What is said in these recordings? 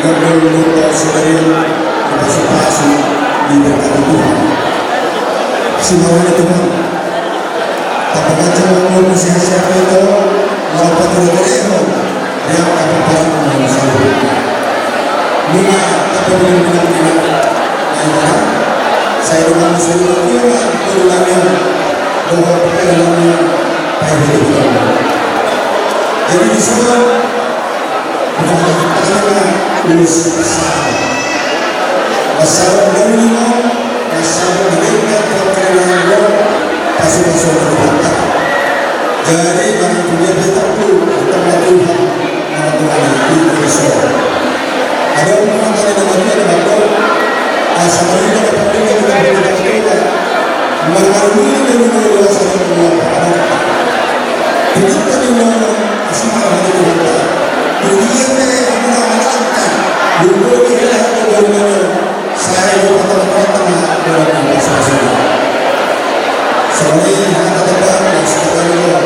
Menurut saudara partisipasi di berkati Tuhan. Semuanya Tuhan. Apakah cuma siapa itu melakukan terlalu yang akan berlaku bersama. Bila apa yang bilang saya dengan seluruh jiwa berulangnya bahwa perjalanannya baik hidup. Jadi di sana masalah dari masalah dengan perkembangan pasal-pasal terbatas. Jadi bagi dunia kita perlu kita Tuhan mengaturkan Indonesia. Ada orang yang ada bapak asal ini dapat kita mengalami dengan luas semua. Kita tidak asal ada Tuhan. Dunia dulu kita bagaimana saya berkata-kata dalam bahasa Sunda. Soalnya kata-kata sekarang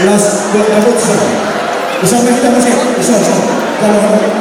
Las buat dapat bisa kita masih bisa kalau